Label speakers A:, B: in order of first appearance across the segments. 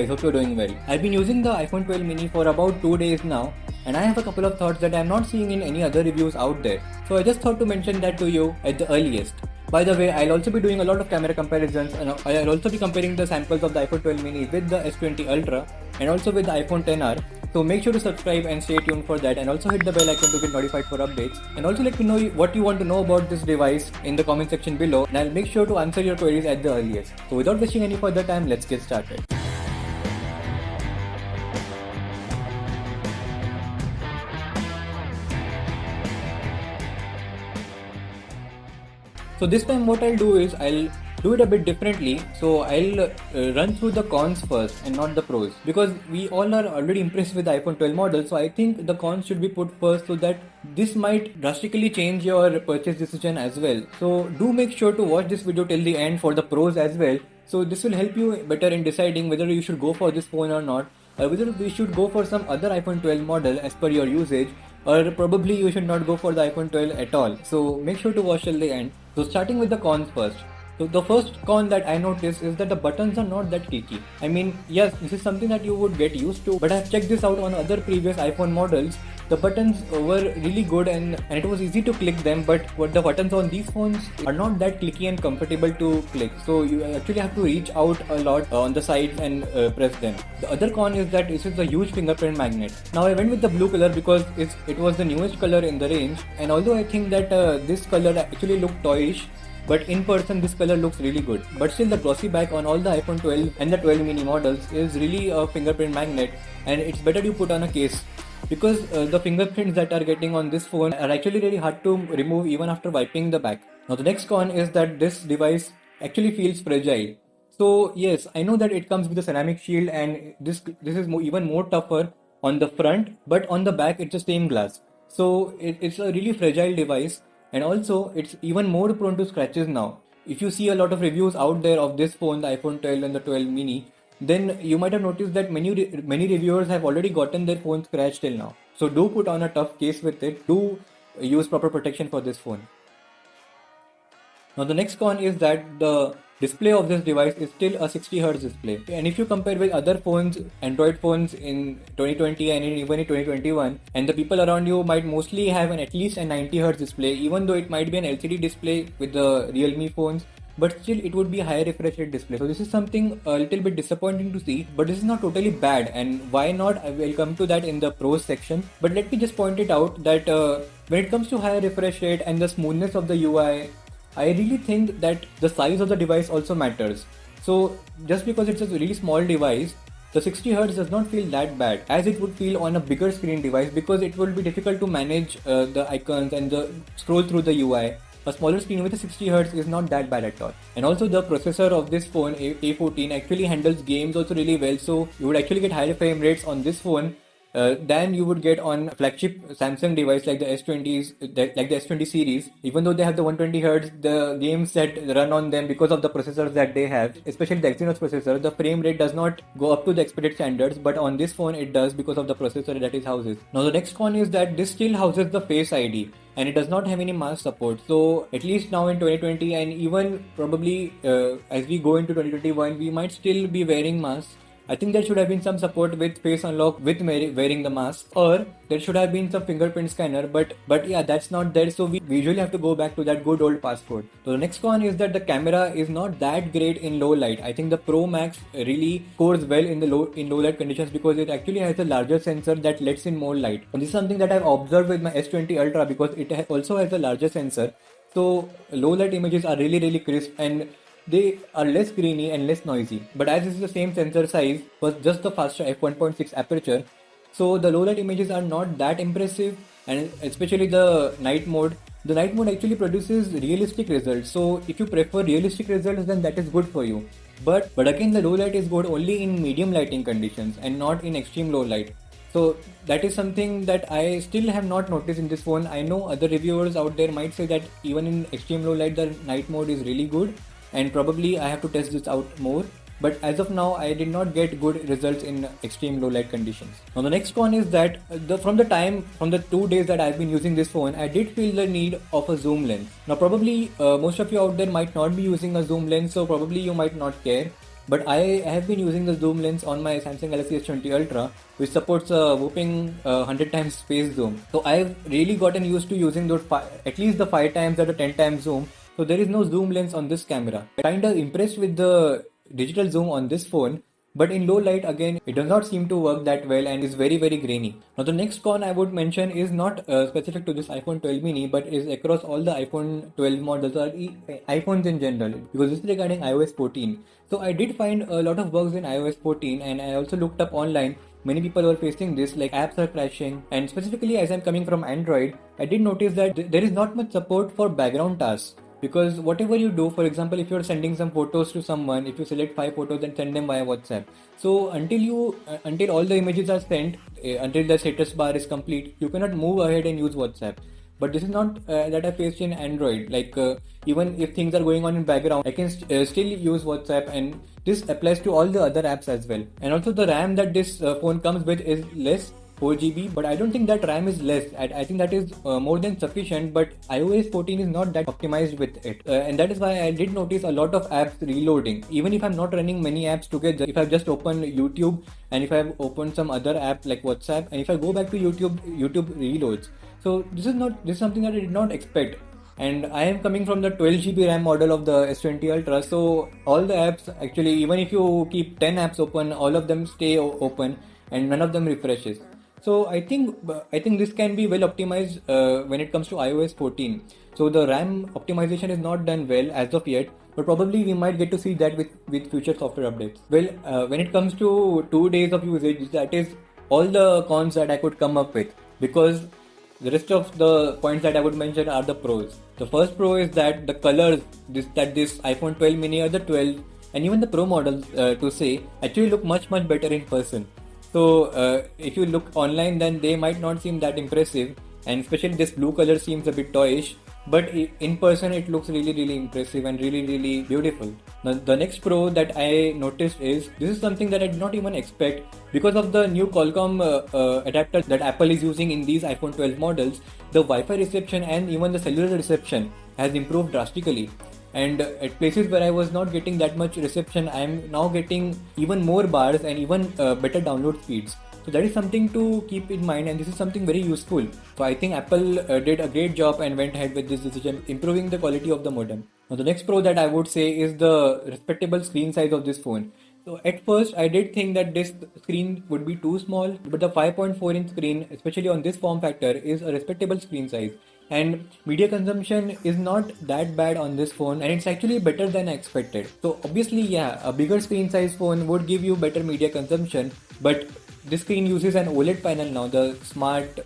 A: guys, hope you're doing well. I've been using the iPhone 12 mini for about 2 days now, and I have a couple of thoughts that I'm not seeing in any other reviews out there. So I just thought to mention that to you at the earliest. By the way, I'll also be doing a lot of camera comparisons, and I'll also be comparing the samples of the iPhone 12 mini with the S20 Ultra and also with the iPhone XR. So make sure to subscribe and stay tuned for that, and also hit the bell icon to get notified for updates. And also let me know what you want to know about this device in the comment section below, and I'll make sure to answer your queries at the earliest. So without wasting any further time, let's get started. So this time what I'll do is I'll do it a bit differently. So I'll run through the cons first and not the pros, because we all are already impressed with the iPhone 12 model. So I think the cons should be put first, so that this might drastically change your purchase decision as well. So do make sure to watch this video till the end for the pros as well. So this will help you better in deciding whether you should go for this phone or not, or whether we should go for some other iPhone 12 model as per your usage, or probably you should not go for the iPhone 12 at all. So make sure to watch till the end. So starting with the cons first. So the first con that I noticed is that the buttons are not that clicky. I mean, yes, this is something that you would get used to, but I've checked this out on other previous iPhone models. The buttons were really good and it was easy to click them, but what the buttons on these phones are not that clicky and comfortable to click. So you actually have to reach out a lot on the sides and press them. The other con is that this is a huge fingerprint magnet. Now I went with the blue color because it was the newest color in the range, and although I think that this color actually looked toyish, but in person this color looks really good. But still, the glossy back on all the iPhone 12 and the 12 mini models is really a fingerprint magnet, and it's better you put on a case, because the fingerprints that are getting on this phone are actually really hard to remove even after wiping the back. Now the next con is that this device actually feels fragile. So yes, I know that it comes with a ceramic shield, and this is even more tougher on the front, but on the back it's the same glass. So it's a really fragile device. And also, it's even more prone to scratches now. If you see a lot of reviews out there of this phone, the iPhone 12 and the 12 mini, then you might have noticed that many reviewers have already gotten their phone scratched till now. So do put on a tough case with it. Do use proper protection for this phone. Now the next con is that the display of this device is still a 60Hz display, and if you compare with other phones, Android phones in 2020 and even in 2021, and the people around you might mostly have at least a 90Hz display, even though it might be an LCD display with the Realme phones, but still it would be a higher refresh rate display. So this is something a little bit disappointing to see, but this is not totally bad, and why not? I will come to that in the pros section, but let me just point it out that when it comes to higher refresh rate and the smoothness of the UI, I really think that the size of the device also matters. So just because it's a really small device, the 60Hz does not feel that bad as it would feel on a bigger screen device, because it will be difficult to manage the icons and scroll through the UI. A smaller screen with a 60Hz is not that bad at all. And also the processor of this phone, A14, actually handles games also really well, so you would actually get higher frame rates on this phone than you would get on flagship Samsung device like the S20s, like the S20 series. Even though they have the 120Hz, the games that run on them, because of the processors that they have, especially the Exynos processor, the frame rate does not go up to the expected standards, but on this phone it does because of the processor that it houses. Now the next con is that this still houses the Face ID, and it does not have any mask support. So at least now in 2020, and even probably as we go into 2021, we might still be wearing masks. I think there should have been some support with face unlock with wearing the mask, or there should have been some fingerprint scanner, but yeah, that's not there, so we usually have to go back to that good old passcode. So the next con is that the camera is not that great in low light. I think the Pro Max really scores well in low light conditions, because it actually has a larger sensor that lets in more light. And this is something that I've observed with my S20 Ultra, because it also has a larger sensor. So low light images are really crisp, and they are less grainy and less noisy. But as this is the same sensor size, plus just the faster f1.6 aperture, so the low light images are not that impressive, and especially the night mode. The night mode actually produces realistic results. So if you prefer realistic results, then that is good for you. But again, the low light is good only in medium lighting conditions and not in extreme low light. So that is something that I still have not noticed in this phone. I know other reviewers out there might say that even in extreme low light, the night mode is really good, and probably I have to test this out more. But as of now, I did not get good results in extreme low light conditions. Now the next one is that from the 2 days that I've been using this phone, I did feel the need of a zoom lens. Now probably most of you out there might not be using a zoom lens, so probably you might not care. But I have been using the zoom lens on my Samsung Galaxy S20 Ultra, which supports a whooping 100 times space zoom. So I've really gotten used to using those at least the 5 times or the 10 times zoom. So there is no zoom lens on this camera. Kinda impressed with the digital zoom on this phone, but in low light again it does not seem to work that well and is very grainy. Now the next con I would mention is not specific to this iPhone 12 mini, but is across all the iPhone 12 models or iPhones in general, because this is regarding iOS 14. So I did find a lot of bugs in iOS 14, and I also looked up online. Many people were facing this, like apps are crashing, and specifically as I'm coming from Android, I did notice that there is not much support for background tasks. Because whatever you do, for example, if you're sending some photos to someone, if you select 5 photos and send them via WhatsApp, so until all the images are sent, until the status bar is complete, you cannot move ahead and use WhatsApp. But this is not that I faced in Android. Even if things are going on in background, I can still use WhatsApp, and this applies to all the other apps as well. And also the RAM that this phone comes with is less, 4 GB, but I don't think that RAM is less. I think that is more than sufficient, but iOS 14 is not that optimized with it. And that is why I did notice a lot of apps reloading. Even if I'm not running many apps together, if I've just opened YouTube and if I've opened some other app like WhatsApp, and if I go back to YouTube reloads. So this is something that I did not expect. And I am coming from the 12 GB RAM model of the S20 Ultra, so all the apps actually, even if you keep 10 apps open, all of them stay open and none of them refreshes. So I think this can be well optimized when it comes to iOS 14. So the RAM optimization is not done well as of yet, but probably we might get to see that with future software updates. Well, when it comes to 2 days of usage, that is all the cons that I could come up with, because the rest of the points that I would mention are the pros. The first pro is that the colors that this iPhone 12 mini or the 12 and even the Pro models to say actually look much better in person. So if you look online, then they might not seem that impressive, and especially this blue color seems a bit toyish, but in person it looks really impressive and really beautiful. Now, the next pro that I noticed is this is something that I did not even expect. Because of the new Qualcomm adapter that Apple is using in these iPhone 12 models, the Wi-Fi reception and even the cellular reception has improved drastically. And at places where I was not getting that much reception, I am now getting even more bars and even better download speeds. So that is something to keep in mind, and this is something very useful. So I think Apple did a great job and went ahead with this decision, improving the quality of the modem. Now the next pro that I would say is the respectable screen size of this phone. So at first I did think that this screen would be too small, but the 5.4-inch screen, especially on this form factor, is a respectable screen size. And media consumption is not that bad on this phone, and it's actually better than I expected. So obviously, yeah, a bigger screen size phone would give you better media consumption, but this screen uses an OLED panel now, the smart...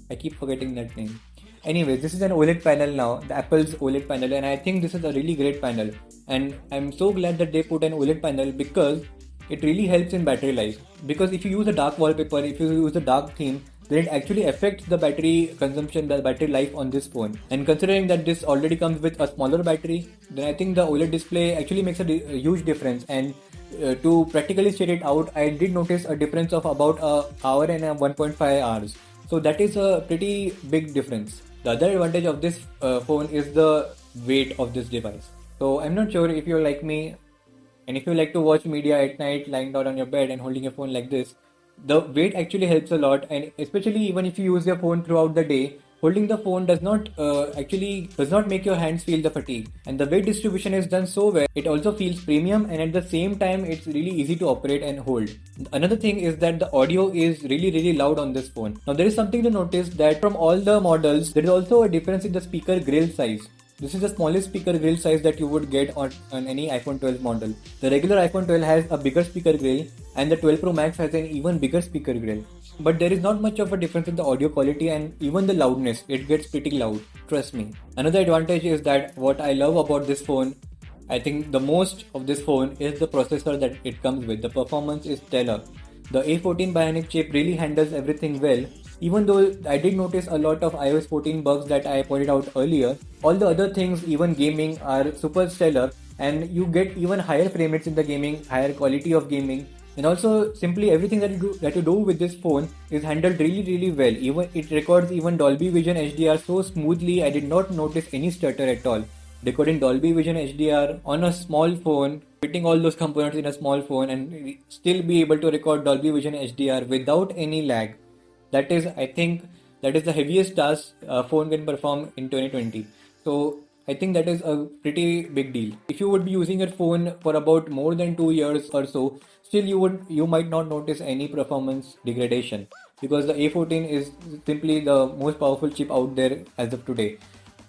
A: I keep forgetting that name. Anyway, this is an OLED panel now, the Apple's OLED panel, and I think this is a really great panel. And I'm so glad that they put an OLED panel, because it really helps in battery life. Because if you use a dark wallpaper, if you use a dark theme, then it actually affects the battery consumption, the battery life on this phone. And considering that this already comes with a smaller battery, then I think the OLED display actually makes a huge difference. And to practically state it out, I did notice a difference of about an hour and 1.5 hours. So that is a pretty big difference. The other advantage of this phone is the weight of this device. So I'm not sure if you're like me, and if you like to watch media at night lying down on your bed and holding your phone like this, the weight actually helps a lot. And especially even if you use your phone throughout the day, holding the phone does not make your hands feel the fatigue. And the weight distribution is done so well, it also feels premium, and at the same time it's really easy to operate and hold. Another thing is that the audio is really loud on this phone. Now there is something to notice, that from all the models there is also a difference in the speaker grill size. This is the smallest speaker grill size that you would get on any iPhone 12 model. The regular iPhone 12 has a bigger speaker grill, and the 12 Pro Max has an even bigger speaker grill. But there is not much of a difference in the audio quality and even the loudness. It gets pretty loud, trust me. Another advantage is that what I love about this phone, I think the most of this phone, is the processor that it comes with. The performance is stellar. The A14 Bionic chip really handles everything well. Even though I did notice a lot of iOS 14 bugs that I pointed out earlier, all the other things, even gaming, are super stellar, and you get even higher frame rates in the gaming, higher quality of gaming, and also simply everything that you do with this phone is handled really well. Even it records even Dolby Vision HDR so smoothly, I did not notice any stutter at all. decoding Dolby Vision HDR on a small phone, fitting all those components in a small phone, and still be able to record Dolby Vision HDR without any lag. That is, I think, that is the heaviest task a phone can perform in 2020. So I think that is a pretty big deal. If you would be using your phone for about more than 2 years or so, still you might not notice any performance degradation, because the A14 is simply the most powerful chip out there as of today,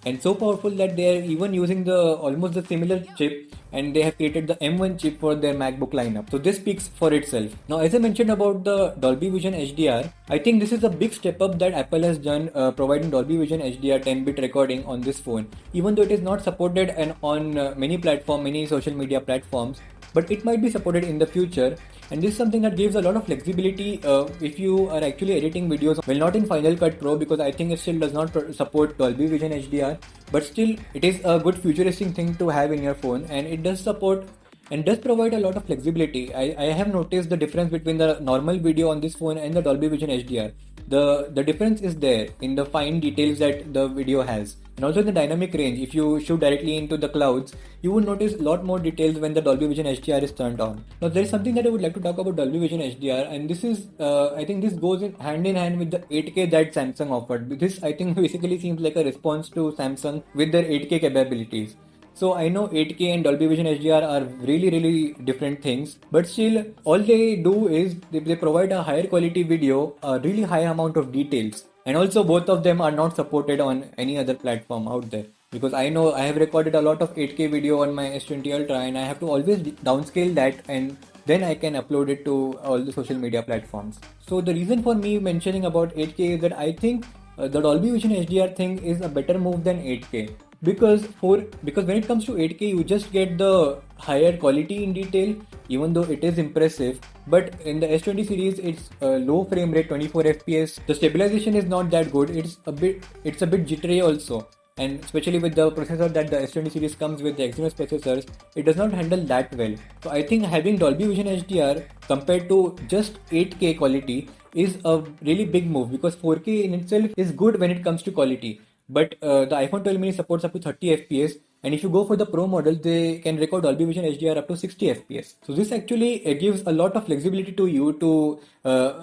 A: and so powerful that they are even using the almost the similar chip, and they have created the M1 chip for their MacBook lineup. So this speaks for itself. Now, as I mentioned about the Dolby Vision HDR, I think this is a big step up that Apple has done, providing Dolby Vision HDR 10-bit recording on this phone, even though it is not supported and on many social media platforms, but it might be supported in the future. And this is something that gives a lot of flexibility if you are actually editing videos, well, not in Final Cut Pro, because I think it still does not support Dolby Vision HDR, but still it is a good futuristic thing to have in your phone, and it does support and does provide a lot of flexibility. I have noticed the difference between the normal video on this phone and the Dolby Vision HDR. The difference is there in the fine details that the video has, and also in the dynamic range. If you shoot directly into the clouds, you would notice a lot more details when the Dolby Vision HDR is turned on. Now, there is something that I would like to talk about Dolby Vision HDR, and this is I think this goes in hand with the 8K that Samsung offered. This, I think, basically seems like a response to Samsung with their 8K capabilities. So I know 8K and Dolby Vision HDR are really different things, but still all they do is they provide a higher quality video, a really high amount of details, and also both of them are not supported on any other platform out there. Because I know I have recorded a lot of 8K video on my S20 Ultra, and I have to always downscale that, and then I can upload it to all the social media platforms. So the reason for me mentioning about 8K is that I think the Dolby Vision HDR thing is a better move than 8K, because when it comes to 8K, you just get the higher quality in detail, even though it is impressive. But in the S20 series, it's low frame rate, 24 FPS. The stabilization is not that good. It's a bit jittery also, and especially with the processor that the S20 series comes with, the Exynos processors, it does not handle that well. So I think having Dolby Vision HDR compared to just 8K quality is a really big move, because 4K in itself is good when it comes to quality. But the iPhone 12 mini supports up to 30 FPS, and if you go for the Pro model, they can record Dolby Vision HDR up to 60 FPS. So this actually gives a lot of flexibility to you to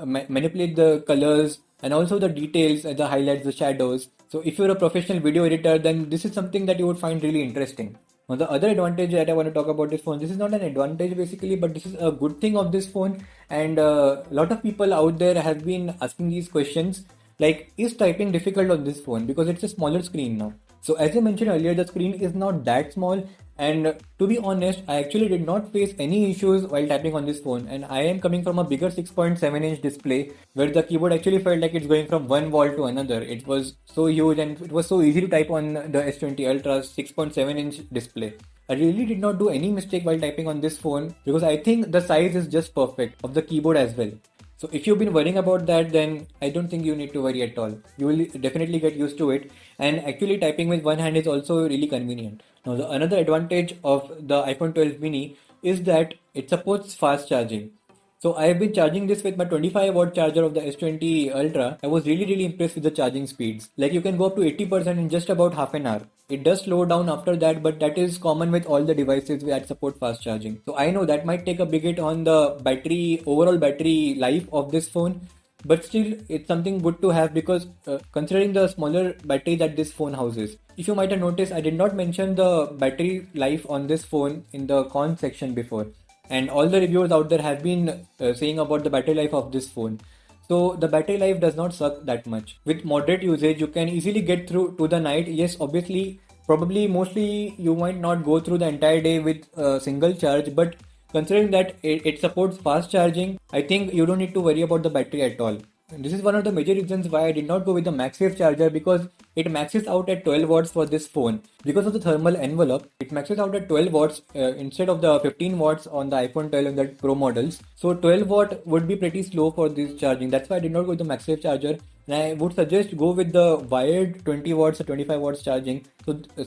A: manipulate the colors and also the details, the highlights, the shadows. So if you're a professional video editor, then this is something that you would find really interesting. Now, the other advantage that I want to talk about this phone, this is not an advantage basically, but this is a good thing of this phone. And a lot of people out there have been asking these questions, like, is typing difficult on this phone? Because it's a smaller screen now. So as I mentioned earlier, the screen is not that small, and to be honest, I actually did not face any issues while typing on this phone. And I am coming from a bigger 6.7-inch display, where the keyboard actually felt like it's going from one wall to another. It was so huge, and it was so easy to type on the S20 Ultra's 6.7-inch display. I really did not do any mistake while typing on this phone, because I think the size is just perfect of the keyboard as well. So if you've been worrying about that, then I don't think you need to worry at all. You will definitely get used to it. And actually typing with one hand is also really convenient. Now, another advantage of the iPhone 12 mini is that it supports fast charging. So I have been charging this with my 25-watt charger of the S20 Ultra. I was really impressed with the charging speeds. Like, you can go up to 80% in just about half an hour. It does slow down after that, but that is common with all the devices that support fast charging. So I know that might take a big hit on the overall battery life of this phone, but still it's something good to have, because considering the smaller battery that this phone houses. If you might have noticed, I did not mention the battery life on this phone in the cons section before. And all the reviewers out there have been saying about the battery life of this phone. So the battery life does not suck that much. With moderate usage, you can easily get through to the night. Yes, obviously, probably mostly you might not go through the entire day with a single charge, but considering that it supports fast charging, I think you don't need to worry about the battery at all. And this is one of the major reasons why I did not go with the MagSafe charger, because it maxes out at 12 watts for this phone. Because of the thermal envelope, it maxes out at 12 watts instead of the 15 watts on the iPhone 12 and the Pro models. So 12 watt would be pretty slow for this charging. That's why I did not go with the MagSafe charger. And I would suggest go with the wired 20 watts or 25 watts charging.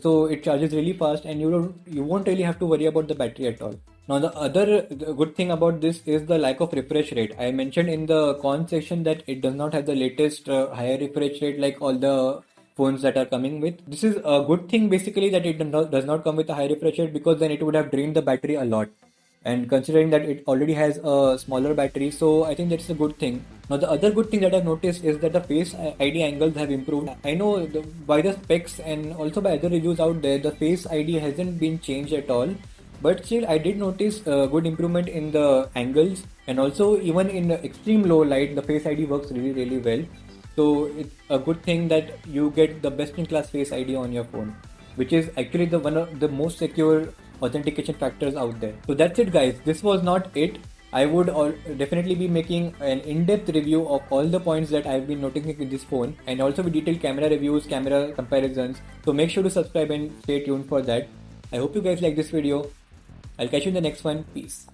A: So it charges really fast, and you won't really have to worry about the battery at all. Now, the good thing about this is the lack of refresh rate. I mentioned in the con section that it does not have the latest higher refresh rate like all the phones that are coming with. This is a good thing basically, that it does not come with a high refresh rate, because then it would have drained the battery a lot. And considering that it already has a smaller battery, so I think that's a good thing. Now the other good thing that I've noticed is that the Face ID angles have improved. I know by the specs and also by other reviews out there, the Face ID hasn't been changed at all. But still, I did notice a good improvement in the angles, and also even in the extreme low light, the Face ID works really well. So it's a good thing that you get the best-in-class Face ID on your phone, which is actually the one of the most secure authentication factors out there. So that's it, guys. This was not it. I would definitely be making an in-depth review of all the points that I've been noticing with this phone, and also with detailed camera reviews, camera comparisons. So make sure to subscribe and stay tuned for that. I hope you guys like this video. I'll catch you in the next one. Peace.